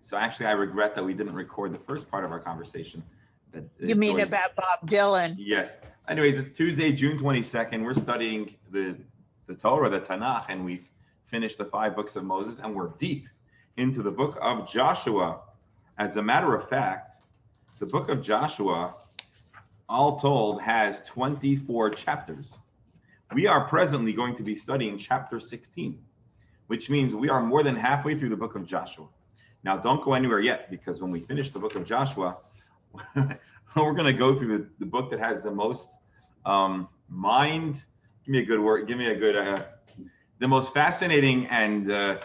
So actually, I regret that we didn't record the first part of our conversation. That You mean about Bob Dylan? Yes. Anyways, it's Tuesday, June 22nd. We're studying the Torah, the Tanakh, and we've finished the 5 books of Moses, and we're deep into the book of Joshua. As a matter of fact, the book of Joshua, all told, has 24 chapters. We are presently going to be studying chapter 16, which means we are more than halfway through the book of Joshua. Now, don't go anywhere yet, because when we finish the book of Joshua, we're going to go through the book that has the most give me a good word, the most fascinating and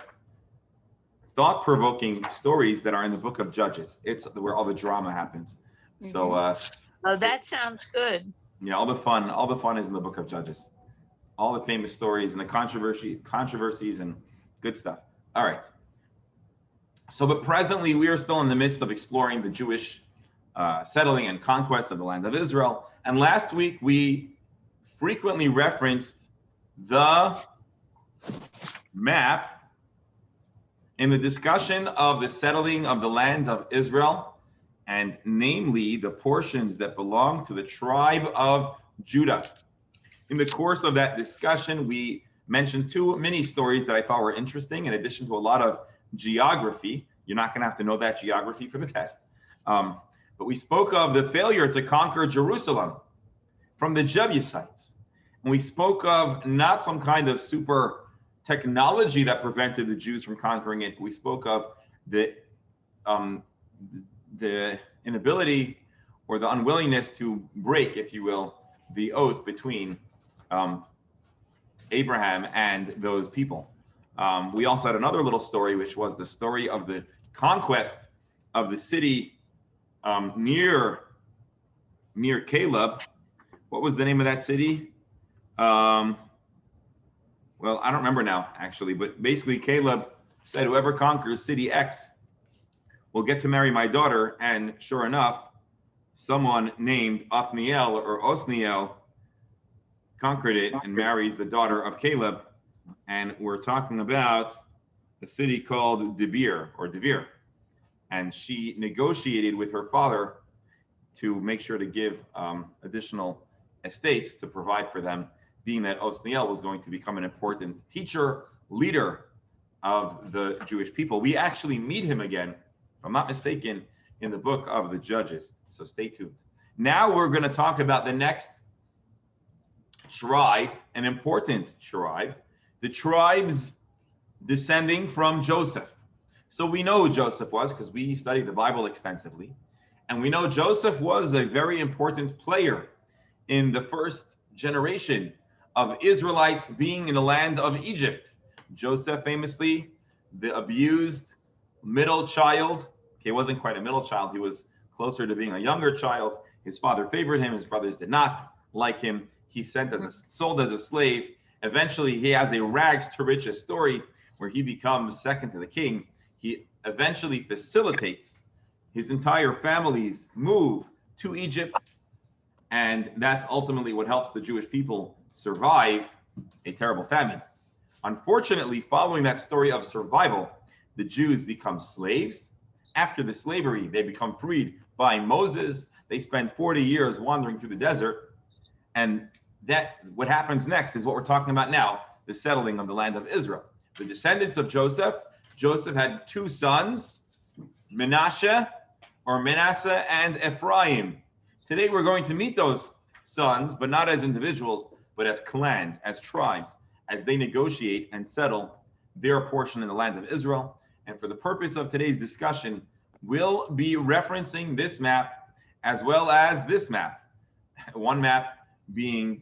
thought-provoking stories that are in the book of Judges. It's where all the drama happens. Mm-hmm. So, oh, that sounds good. Yeah, all the fun is in the book of Judges. All the famous stories and the controversies and good stuff. All right. So, but presently we are still in the midst of exploring the Jewish settling and conquest of the land of Israel. And last week we frequently referenced the map in the discussion of the settling of the land of Israel, and namely the portions that belong to the tribe of Judah. In the course of that discussion, we mentioned 2 mini stories that I thought were interesting, in addition to a lot of geography. You're not going to have to know that geography for the test. But we spoke of the failure to conquer Jerusalem from the Jebusites. And we spoke of not some kind of super technology that prevented the Jews from conquering it. We spoke of the inability or the unwillingness to break, if you will, the oath between Abraham and those people. We also had another little story, which was the story of the conquest of the city near Caleb. What was the name of that city? Well, I don't remember now, actually, but basically Caleb said, whoever conquers city X will get to marry my daughter. And sure enough, someone named Othniel or Osniel conquered it and marries the daughter of Caleb. And we're talking about a city called Devere. And she negotiated with her father to make sure to give additional estates to provide for them, being that Osniel was going to become an important teacher, leader of the Jewish people. We actually meet him again, if I'm not mistaken, in the book of the Judges. So stay tuned. Now we're going to talk about the next tribe, an important tribe, the tribes descending from Joseph. So we know who Joseph was because we studied the Bible extensively. And we know Joseph was a very important player in the first generation of Israelites being in the land of Egypt. Joseph, famously, the abused middle child. He wasn't quite a middle child. He was closer to being a younger child. His father favored him. His brothers did not like him. He's sold as a slave. Eventually, he has a rags to riches story where he becomes second to the king. He eventually facilitates his entire family's move to Egypt. And that's ultimately what helps the Jewish people survive a terrible famine. Unfortunately, following that story of survival, the Jews become slaves. After the slavery, they become freed by Moses. They spend 40 years wandering through the desert. And what happens next is what we're talking about now, the settling of the land of Israel. The descendants of Joseph had 2 sons, Manasseh and Ephraim. Today we're going to meet those sons, but not as individuals, but as clans, as tribes, as they negotiate and settle their portion in the land of Israel. And for the purpose of today's discussion, we'll be referencing this map as well as this map. One map being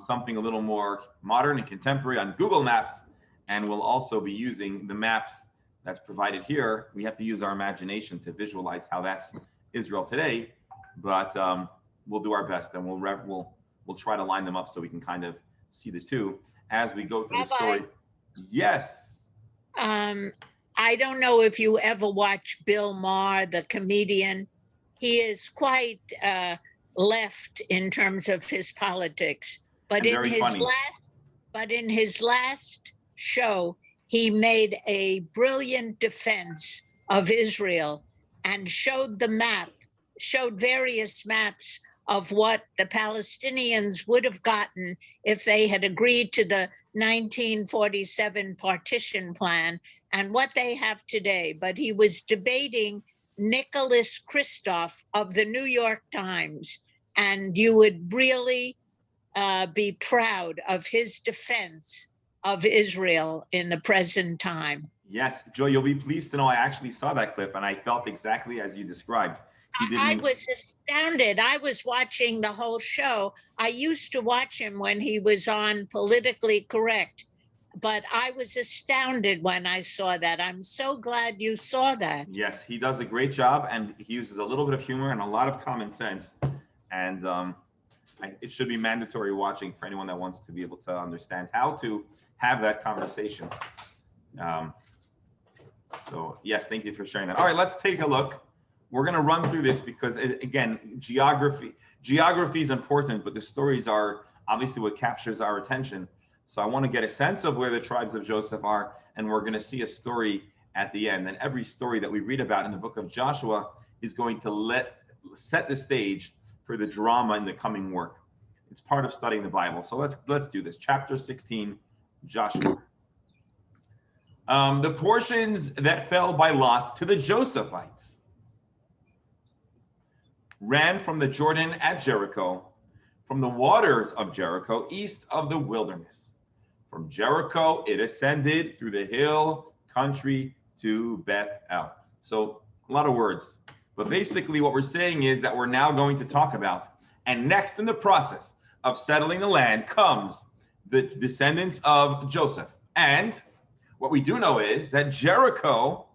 something a little more modern and contemporary on Google Maps, and we'll also be using the maps that's provided here. We have to use our imagination to visualize how that's Israel today, but we'll do our best, and we'll try to line them up so we can kind of see the two as we go through the story. Yes. I don't know if you ever watch Bill Maher, the comedian. He is quite left in terms of his politics, but in his last show, he made a brilliant defense of Israel and showed the map, showed various maps of what the Palestinians would have gotten if they had agreed to the 1947 partition plan and what they have today. But he was debating Nicholas Kristof of the New York Times, and you would really be proud of his defense of Israel in the present time. Yes, Joy, you'll be pleased to know I actually saw that clip and I felt exactly as you described. I was astounded. I was watching the whole show. I used to watch him when he was on Politically Correct, but I was astounded when I saw that. I'm so glad you saw that. Yes, he does a great job, and he uses a little bit of humor and a lot of common sense. And it should be mandatory watching for anyone that wants to be able to understand how to have that conversation. So yes, thank you for sharing that. All right, let's take a look. We're going to run through this because, again, geography is important, but the stories are obviously what captures our attention. So I want to get a sense of where the tribes of Joseph are, and we're going to see a story at the end. And every story that we read about in the book of Joshua is going to set the stage for the drama in the coming work. It's part of studying the Bible. So let's do this. Chapter 16, Joshua. The portions that fell by lot to the Josephites ran from the Jordan at Jericho, from the waters of Jericho, east of the wilderness. From Jericho, it ascended through the hill country to Beth-el. So a lot of words, but basically what we're saying is that we're now going to talk about, and next in the process of settling the land comes the descendants of Joseph. And what we do know is that Jericho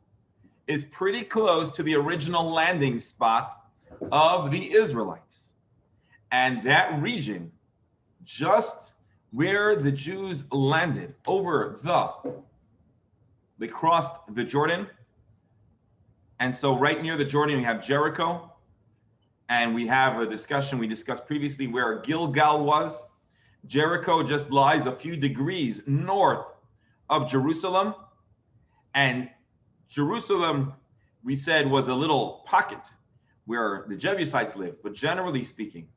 is pretty close to the original landing spot of the Israelites. And that region, just where the Jews landed they crossed the Jordan. And so right near the Jordan, we have Jericho. And we have a discussion we discussed previously where Gilgal was. Jericho just lies a few degrees north of Jerusalem. And Jerusalem, we said, was a little pocket where the Jebusites lived. But generally speaking,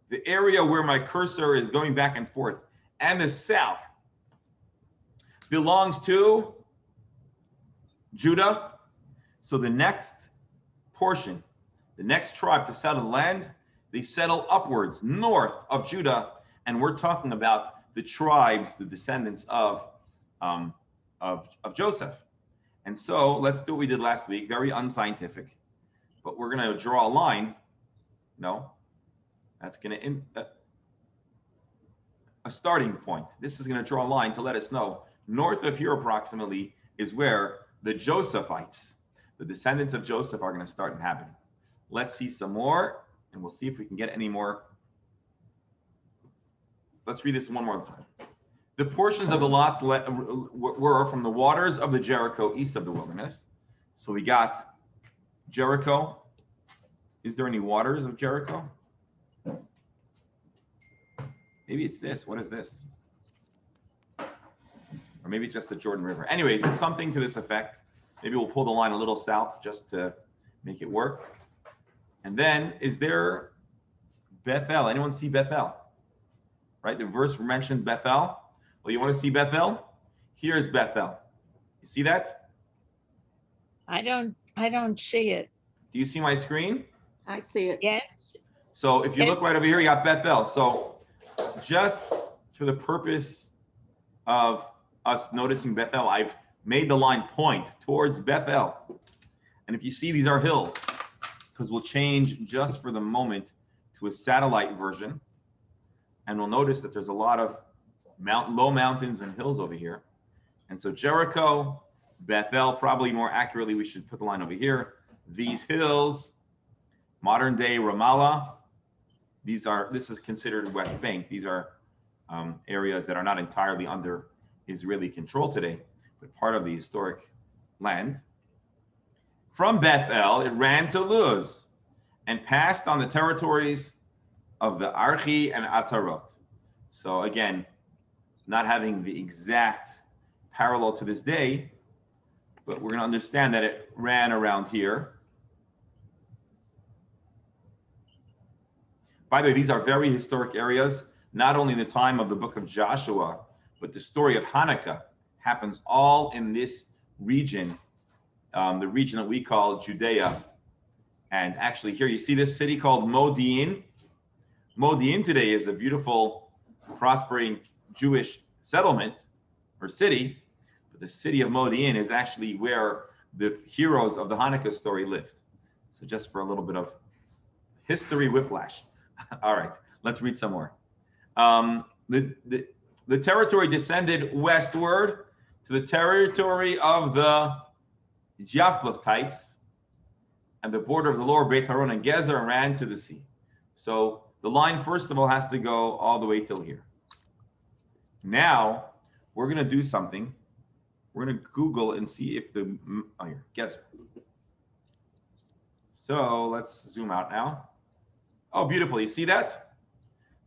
the area where my cursor is going back and forth and the south belongs to Judah. So the next portion, the next tribe to settle land, they settle upwards north of Judah. And we're talking about the tribes, the descendants of Joseph. And so let's do what we did last week, very unscientific. But we're going to draw a line. No, that's going to a starting point. This is going to draw a line to let us know north of here approximately is where the Josephites, the descendants of Joseph, are going to start inhabiting. Let's see some more, and we'll see if we can get any more. Let's read this one more time. The portions of the lots were from the waters of the Jericho east of the wilderness. So we got Jericho. Is there any waters of Jericho? Maybe it's this. What is this? Or maybe it's just the Jordan River. Anyways, it's something to this effect. Maybe we'll pull the line a little south just to make it work. And then is there Beth-el? Anyone see Beth-el? Right, the verse mentioned Beth-el. Well, you want to see Beth-el? Here's Beth-el. You see that? I don't see it. Do you see my screen? I see it. Yes. So if you look right over here, you got Beth-el. So just for the purpose of us noticing Beth-el, I've made the line point towards Beth-el. And if you see, these are hills, because we'll change just for the moment to a satellite version. And we'll notice that there's a lot of low mountains and hills over here. And so Jericho, Beth-el, probably more accurately, we should put the line over here. These hills, modern day Ramallah, this is considered West Bank. These are areas that are not entirely under Israeli control today, but part of the historic land. From Beth-el, it ran to Luz and passed on the territories of the Archi and Atarot. So again, not having the exact parallel to this day, but we're going to understand that it ran around here. By the way, these are very historic areas, not only in the time of the book of Joshua, but the story of Hanukkah happens all in this region, the region that we call Judea. And actually here you see this city called Modi'in. Modi'in today is a beautiful, prospering Jewish settlement or city, but the city of Modi'in is actually where the heroes of the Hanukkah story lived. So just for a little bit of history whiplash. All right, let's read some more. The territory descended westward to the territory of the Japhletites and the border of the lower Beit Horon and Gezer, and ran to the sea. So the line, first of all, has to go all the way till here. Now we're going to do something. We're going to Google and see if the, oh, here, Gezer. So let's zoom out now. Oh, beautiful. You see that?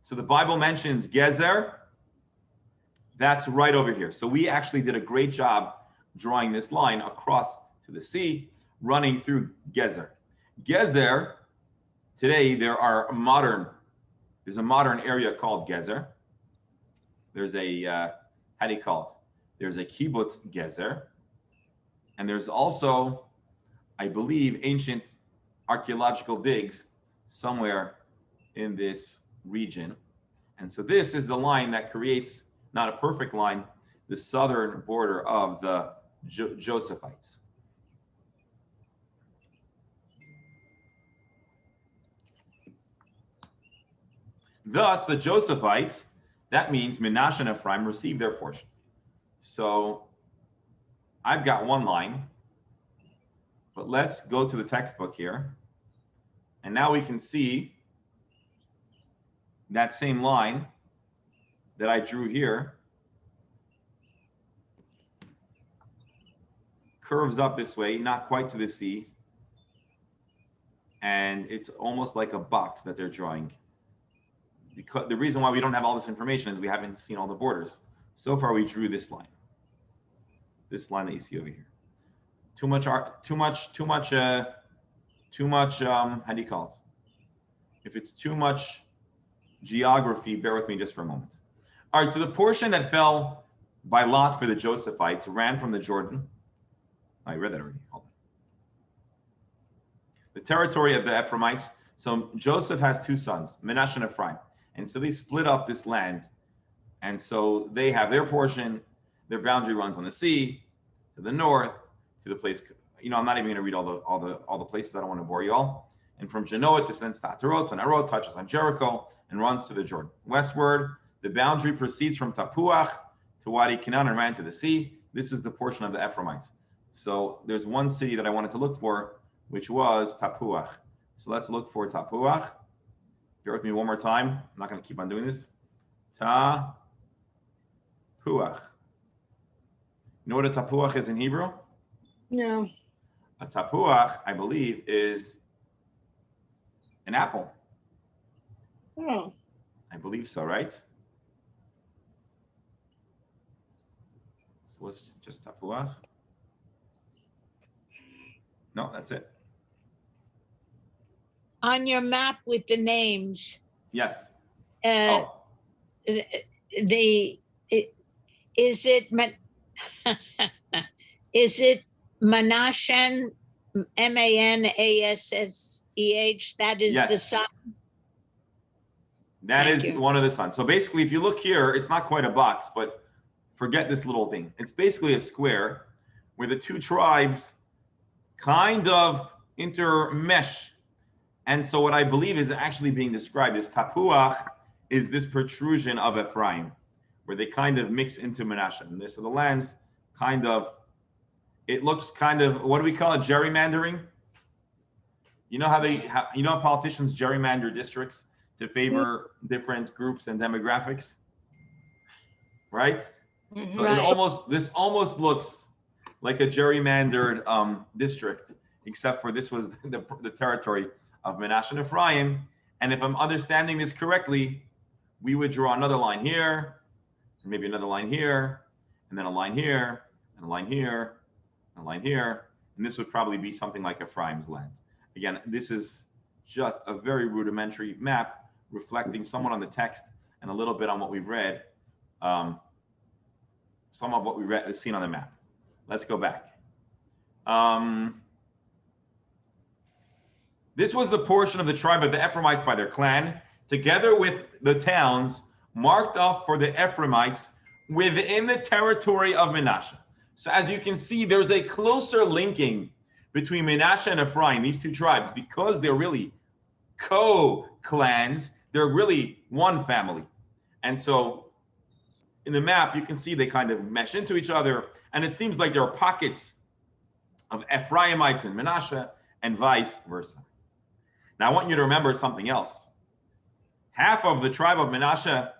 So the Bible mentions Gezer. That's right over here. So we actually did a great job drawing this line across to the sea, running through Gezer. Gezer, today there's a modern area called Gezer. There's a, how do you call it? There's a kibbutz Gezer. And there's also, I believe, ancient archaeological digs somewhere in this region. And so this is the line that creates, not a perfect line, the southern border of the Josephites. Thus, the Josephites, that means Menashe and Ephraim, received their portion. So I've got one line, but let's go to the textbook here. And now we can see that same line that I drew here curves up this way, not quite to the sea. And it's almost like a box that they're drawing. Because the reason why we don't have all this information is we haven't seen all the borders. So far, we drew this line that you see over here. Too much, how do you call it? If it's too much geography, bear with me just for a moment. All right, so the portion that fell by lot for the Josephites ran from the Jordan. I read that already, hold on. The territory of the Ephraimites. So Joseph has two sons, Menashe and Ephraim. And so they split up this land. And so they have their portion, their boundary runs on the sea, to the north, to the place, you know, I'm not even going to read all the places, I don't want to bore you all. And from Genoa it descends to Atarot, so Narod touches on Jericho and runs to the Jordan. Westward, the boundary proceeds from Tapuach to Wadi Canaan and ran to the sea. This is the portion of the Ephraimites. So there's one city that I wanted to look for, which was Tapuach. So let's look for Tapuach. Bear with me one more time. I'm not going to keep on doing this. Tapuach. You know what a tapuach is in Hebrew? No. A tapuach, I believe, is an apple. Oh. I believe so, right? So what's just tapuach? No, that's it. On your map with the names, Yes. is it Menashe, Manasseh? That is Yes. the son. That Thank is you. one of the sons. So basically, if you look here, it's not quite a box, but forget this little thing. It's basically a square where the two tribes kind of intermesh. And so what I believe is actually being described as Tapuach is this protrusion of Ephraim, where they kind of mix into Menashe. And so the lands kind of, it looks kind of, what do we call it? Gerrymandering. You know how you know how politicians gerrymander districts to favor different groups and demographics, right? So Right. this almost looks like a gerrymandered district, except for this was the territory of Menashe and Ephraim. And if I'm understanding this correctly, we would draw another line here, and maybe another line here, and then a line here, and a line here, a line here, and this would probably be something like Ephraim's land. Again, this is just a very rudimentary map reflecting somewhat on the text and a little bit on what we've read, some of what we read is seen on the map. Let's go back. This was the portion of the tribe of the Ephraimites by their clan, together with the towns marked off for the Ephraimites within the territory of Manasseh. So as you can see, there's a closer linking between Manasseh and Ephraim, these two tribes, because they're really co-clans, they're really one family. And so in the map, you can see they kind of mesh into each other, and it seems like there are pockets of Ephraimites in Manasseh and vice versa. Now, I want you to remember something else. Half of the tribe of Manasseh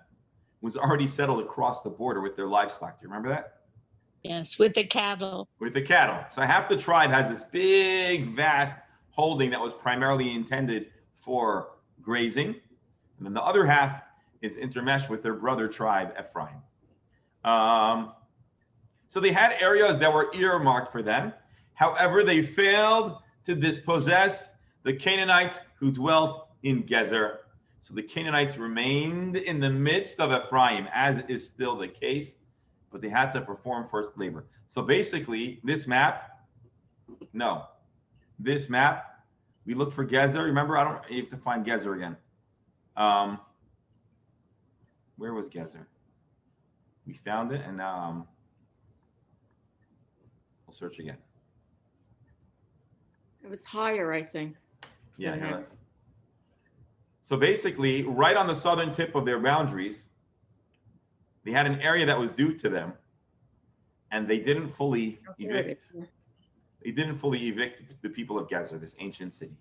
was already settled across the border with their livestock. Do you remember that? Yes, with the cattle. With the cattle. So half the tribe has this big, vast holding that was primarily intended for grazing. And then the other half is intermeshed with their brother tribe, Ephraim. So they had areas that were earmarked for them. However, they failed to dispossess the Canaanites who dwelt in Gezer. So the Canaanites remained in the midst of Ephraim, as is still the case, but they had to perform forced labor. So basically, this map, we look for Gezer. Remember, you have to find Gezer again. Where was Gezer? We found it, and we'll search again. It was higher, I think. Yeah, no, that's. So basically, right on the southern tip of their boundaries, they had an area that was due to them, and they didn't fully evict. They didn't fully evict the people of Gezer, this ancient city.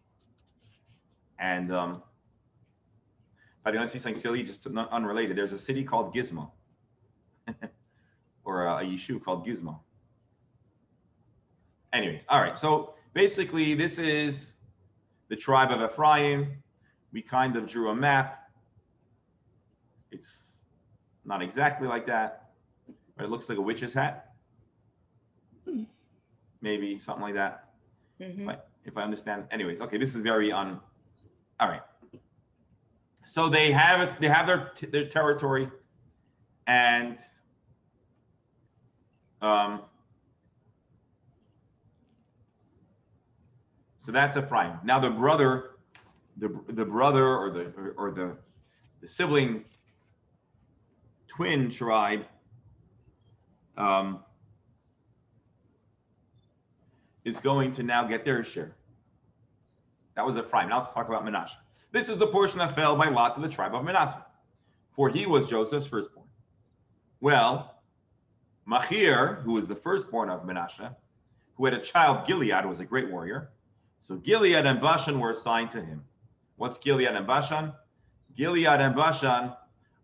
And by the way, I see something silly, just unrelated. There's a city called Gizmo, or a yeshuv called Gizmo. Anyways, all right. So basically, this is the tribe of Ephraim. We kind of drew a map. It's not exactly like that, but it looks like a witch's hat. Maybe something like that. Mm-hmm. If I understand. Anyways, okay, this is very all right. So they have their territory, and so that's Ephraim. Now the brother or the sibling twin tribe is going to now get their share. That was Ephraim. Now let's talk about Manasseh. This is the portion that fell by lot to the tribe of Manasseh, for he was Joseph's firstborn. Well, Machir, who was the firstborn of Manasseh, who had a child, Gilead, was a great warrior. So Gilead and Bashan were assigned to him. What's Gilead and Bashan? Gilead and Bashan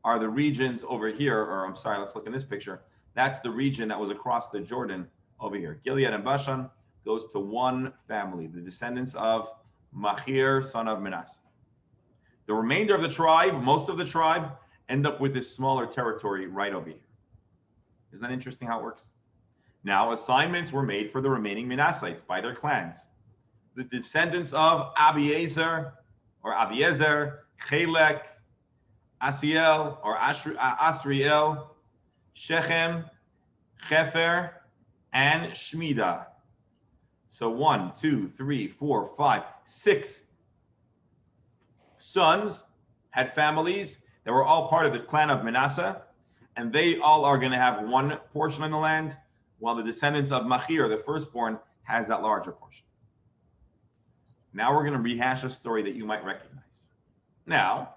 are the regions over here, or I'm sorry, let's look in this picture. That's the region that was across the Jordan over here. Gilead and Bashan goes to one family, the descendants of Machir, son of Manasseh. The remainder of the tribe, most of the tribe, end up with this smaller territory right over here. Isn't that interesting how it works? Now, assignments were made for the remaining Manassites by their clans. The descendants of Abiezer, Chelek, Asiel, or Asriel, Shechem, Hefer, and Shmida. So 1, 2, 3, 4, 5, 6 sons had families that were all part of the clan of Manasseh, and they all are going to have one portion of the land, while the descendants of Machir, the firstborn, has that larger portion. Now we're going to rehash a story that you might recognize. Now,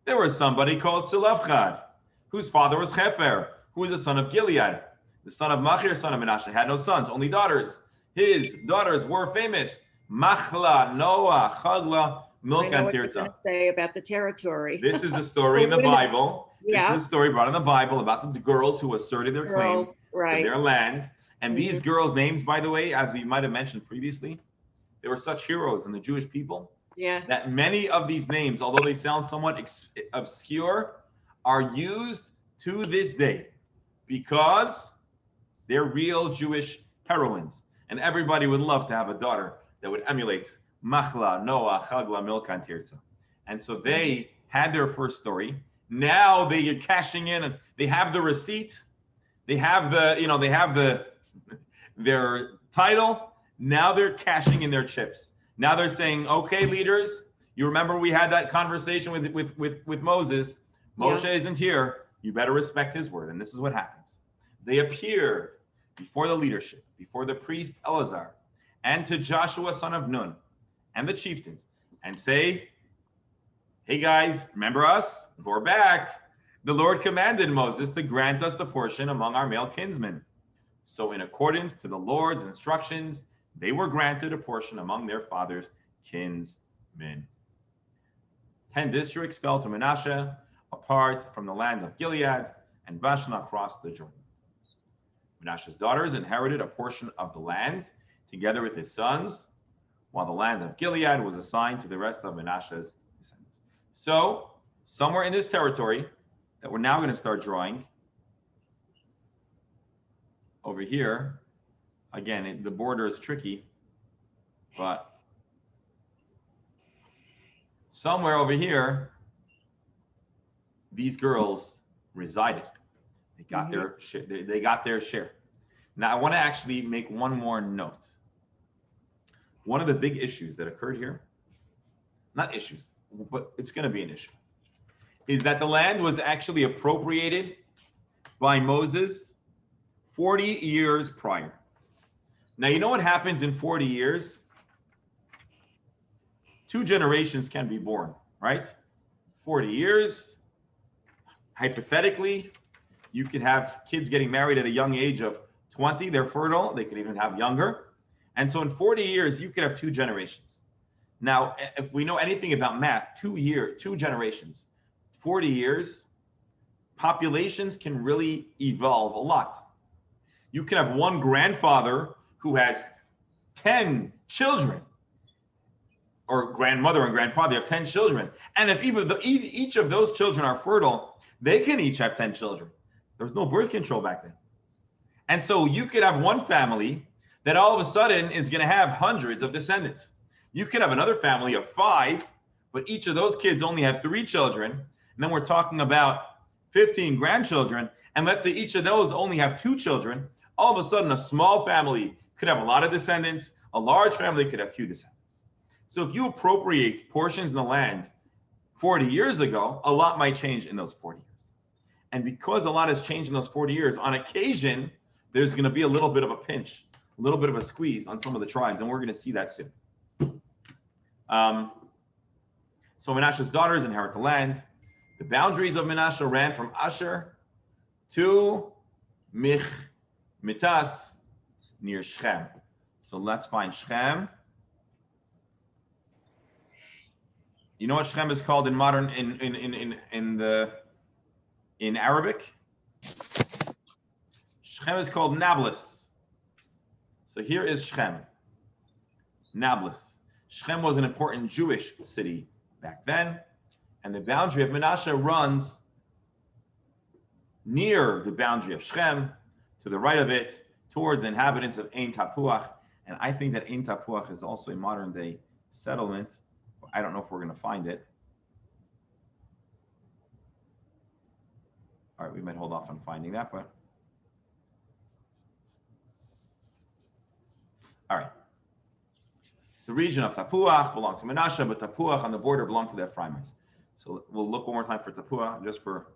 there was somebody called Selefchad, whose father was Hefer, who was the son of Gilead. The son of Machir, son of Manasseh, had no sons, only daughters. His daughters were famous: Machla, Noah, Chagla, Milcah, and Tirzah. Say about the territory. This is the story in the Bible. Yeah. This is the story brought in the Bible about the girls who asserted their claim to their land. And these girls' names, by the way, as we might have mentioned previously, they were such heroes in the Jewish people. Yes. That many of these names, although they sound somewhat obscure, are used to this day because they're real Jewish heroines. And everybody would love to have a daughter that would emulate Machla, Noah, Chagla, Milka, and Tirza. And so they had their first story. Now they are cashing in, and they have the receipt. They have their title. Now they're cashing in their chips. Now they're saying, okay, leaders, you remember we had that conversation with Moses. Moshe isn't here. You better respect his word. And this is what happens. They appeared before the leadership, before the priest Eleazar, and to Joshua, son of Nun, and the chieftains, and say, hey guys, remember us? We're back. The Lord commanded Moses to grant us the portion among our male kinsmen. So in accordance to the Lord's instructions, they were granted a portion among their father's kinsmen. 10 districts fell to Manasseh, apart from the land of Gilead, and Bashan across the Jordan. Manasseh's daughters inherited a portion of the land together with his sons, while the land of Gilead was assigned to the rest of Manasseh's descendants. So, somewhere in this territory that we're now going to start drawing, over here, again, the border is tricky, but somewhere over here, these girls resided. They got their share. They got their share. Now, I want to actually make one more note. One of the big issues that occurred here, not issues, but it's going to be an issue, is that the land was actually appropriated by Moses 40 years prior. Now, you know what happens in 40 years? 2 generations can be born, right? 40 years, hypothetically, you could have kids getting married at a young age of 20. They're fertile. They could even have younger. And so in 40 years, you could have 2 generations. Now, if we know anything about math, 2 generations, 40 years, populations can really evolve a lot. You can have one grandfather who has 10 children, or grandmother and grandfather have 10 children. And if each of those children are fertile, they can each have 10 children. There was no birth control back then. And so you could have one family that all of a sudden is going to have hundreds of descendants. You could have another family of 5, but each of those kids only had 3 children. And then we're talking about 15 grandchildren. And let's say each of those only have 2 children. All of a sudden, a small family could have a lot of descendants. A large family could have few descendants. So if you appropriate portions in the land 40 years ago, a lot might change in those 40 years. And because a lot has changed in those 40 years, on occasion, there's going to be a little bit of a pinch, a little bit of a squeeze on some of the tribes, and we're going to see that soon. So Manasseh's daughters inherit the land. The boundaries of Manasseh ran from Asher to Michmitas near Shechem. So let's find Shechem. You know what Shechem is called in modern in Arabic? Shechem is called Nablus. So here is Shechem, Nablus. Shechem was an important Jewish city back then, and the boundary of Manasseh runs near the boundary of Shechem, to the right of it, towards the inhabitants of Ein Tapuach. And I think that Ein Tapuach is also a modern day settlement. I don't know if we're going to find it. All right, we might hold off on finding that, but all right. The region of Tapuach belonged to Manasseh, but Tapuach on the border belonged to the Ephraimites. So we'll look one more time for Tapuach, just for.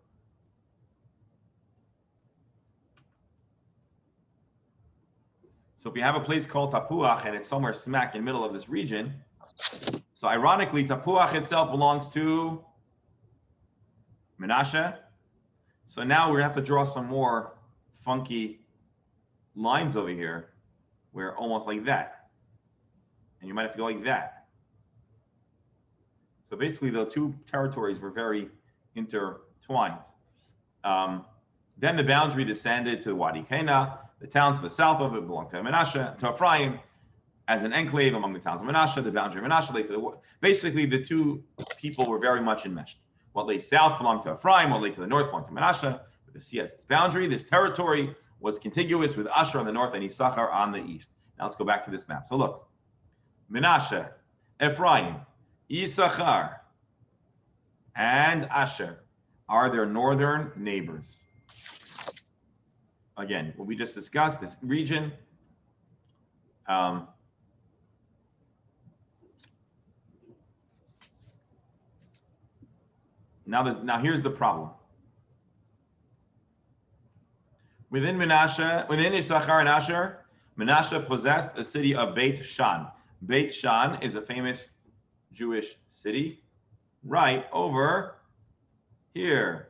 So if you have a place called Tapuach and it's somewhere smack in the middle of this region, so ironically, Tapuach itself belongs to Manasseh. So now we're gonna have to draw some more funky lines over here, where almost like that. And you might have to go like that. So basically the 2 territories were very intertwined. Then the boundary descended to Wadi Kena. The towns to the south of it belonged to Manasseh, to Ephraim, as an enclave among the towns of Manasseh. The boundary of Manasseh lay to the basically the 2 people were very much enmeshed. What lay south belonged to Ephraim, what lay to the north belonged to Manasseh, with the sea as its boundary. This territory was contiguous with Asher on the north and Issachar on the east. Now let's go back to this map. So look, Menashe, Ephraim, Issachar, and Asher are their northern neighbors. Again, what we just discussed, this region, now here's the problem. Within Menashe, within Issachar and Asher, Menashe possessed a city of Beit Shan. Beit Shan is a famous Jewish city right over here,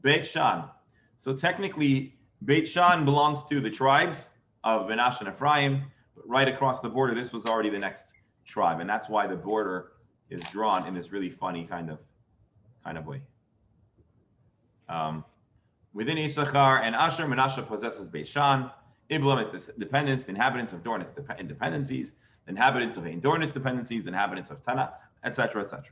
Beit Shan. So technically, Beit Shan belongs to the tribes of Menashe and Ephraim, but right across the border, this was already the next tribe, and that's why the border is drawn in this really funny kind of way. Within Issachar and Asher, Menashe possesses Beit Shan. Iblam is its dependents, the inhabitants of Dorn its dependencies, the inhabitants of Ein Dorn its dependencies, the inhabitants of Tanah, etc., etc.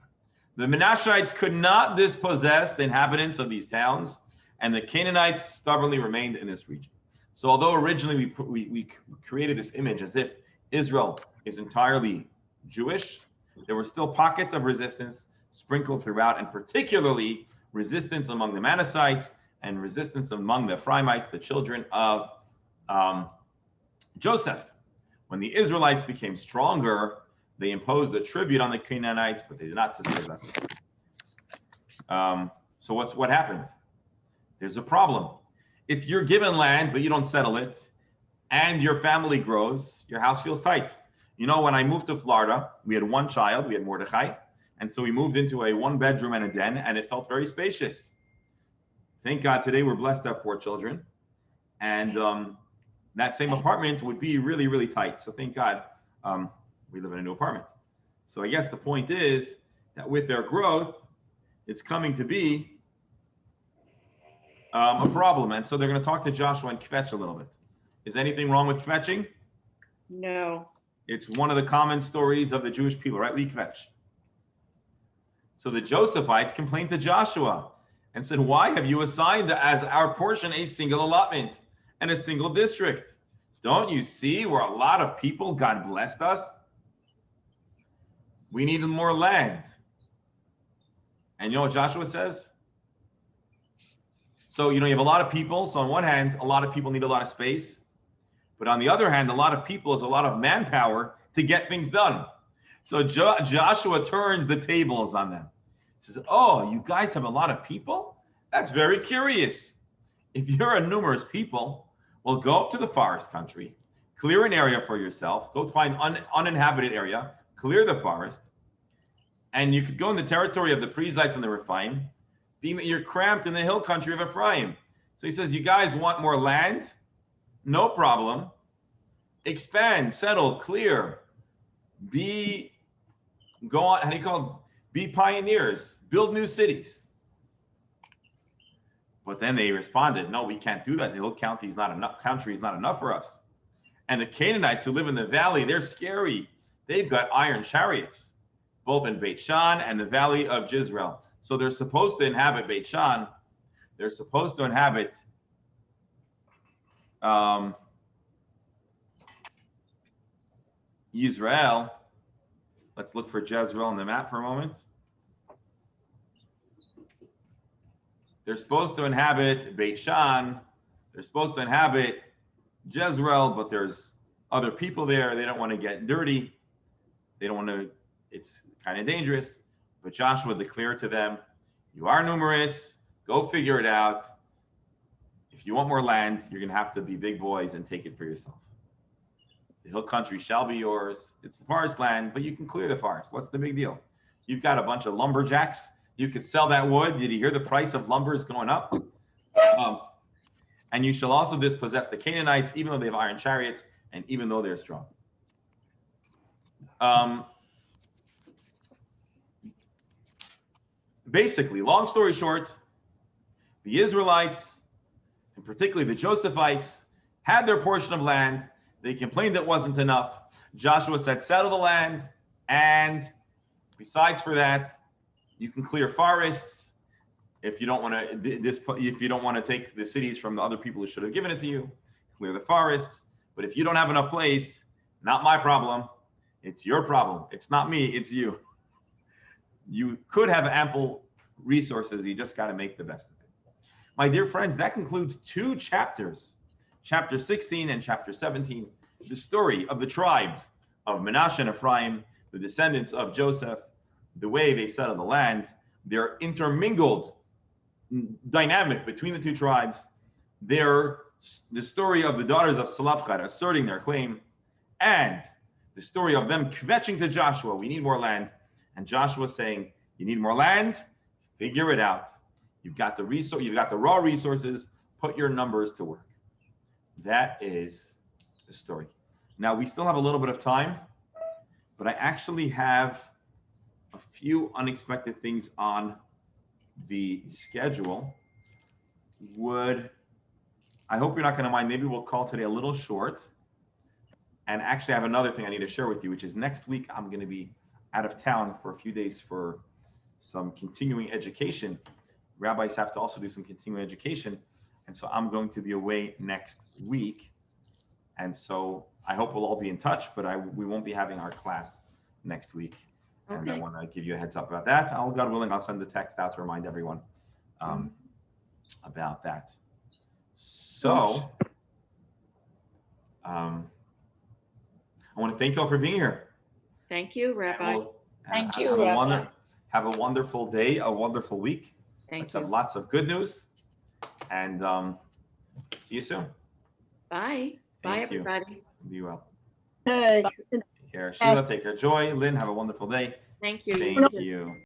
The Menashites could not dispossess the inhabitants of these towns, and the Canaanites stubbornly remained in this region. So although originally we created this image as if Israel is entirely Jewish, there were still pockets of resistance sprinkled throughout, and particularly resistance among the Manassites and resistance among the Ephraimites, the children of Joseph. When the Israelites became stronger, they imposed a tribute on the Canaanites, but they did not dispossess it. So what happened? There's a problem. If you're given land, but you don't settle it, and your family grows, your house feels tight. You know, when I moved to Florida, we had one child, we had Mordechai, and so we moved into a 1-bedroom and a den, and it felt very spacious. Thank God today we're blessed to have 4 children, and that same apartment would be really, really tight. So thank God we live in a new apartment. So I guess the point is that with their growth, it's coming to be a problem. And so they're going to talk to Joshua and kvetch a little bit. Is anything wrong with kvetching? No. It's one of the common stories of the Jewish people, right? We kvetch. So the Josephites complained to Joshua and said, why have you assigned as our portion a single allotment and a single district? Don't you see where a lot of people God blessed us? We needed more land. And you know what Joshua says? So, you know, you have a lot of people. So on one hand, a lot of people need a lot of space. But on the other hand, a lot of people is a lot of manpower to get things done. So Joshua turns the tables on them. He says, oh, you guys have a lot of people? That's very curious. If you're a numerous people, well, go up to the forest country, clear an area for yourself, go find uninhabited area, clear the forest, and you could go in the territory of the Perizzites and the Rephaim, being that you're cramped in the hill country of Ephraim. So he says, you guys want more land? No problem. Expand, settle, clear, be pioneers, build new cities. But then they responded, no, we can't do that. The hill country is not enough for us. And the Canaanites who live in the valley, they're scary. They've got iron chariots, both in Beit Shan and the valley of Jezreel. So they're supposed to inhabit Beit Shan. They're supposed to inhabit Israel. Let's look for Jezreel on the map for a moment. They're supposed to inhabit Beit Shan. They're supposed to inhabit Jezreel, but there's other people there. They don't want to get dirty. They don't want to, it's kind of dangerous. But Joshua declared to them, you are numerous, go figure it out. If you want more land, you're going to have to be big boys and take it for yourself. The hill country shall be yours. It's the forest land, but you can clear the forest. What's the big deal? You've got a bunch of lumberjacks. You could sell that wood. Did you hear the price of lumber is going up? And you shall also dispossess the Canaanites, even though they have iron chariots and even though they're strong. Basically, long story short, the Israelites, and particularly the Josephites, had their portion of land. They complained it wasn't enough. Joshua said, settle the land, and besides for that, you can clear forests if you don't want to take the cities from the other people who should have given it to you. Clear the forests, but if you don't have enough place, Not my problem. It's your problem. It's not me, it's you. You could have ample resources. You just got to make the best of it. My dear friends, that concludes 2 chapters, chapter 16 and chapter 17, the story of the tribes of Menashe and Ephraim, the descendants of Joseph, the way they settled the land, their intermingled dynamic between the 2 tribes, the story of the daughters of Salafkar asserting their claim, and the story of them kvetching to Joshua, we need more land, and Joshua saying, you need more land, figure it out. You've got the resource, you've got the raw resources, put your numbers to work. That is the story. Now we still have a little bit of time, but I actually have a few unexpected things on the schedule. I hope you're not going to mind, maybe we'll call today a little short. And actually I have another thing I need to share with you, which is next week I'm going to be out of town for a few days for some continuing education. Rabbis have to also do some continuing education. And so I'm going to be away next week. And so I hope we'll all be in touch, but we won't be having our class next week. And Okay. I want to give you a heads up about that. God willing, I'll send the text out to remind everyone about that. So I want to thank you all for being here. Thank you, Rabbi. Thank you, Have Rabbi. have a wonderful day, a wonderful week. Thank Let's have you. lots of good news. And see you soon. Bye. Bye, Thank you. everybody. Be well. Hey. Take care. Sheila, take care. Joy, Lynn, have a wonderful day. Thank you. Thank you.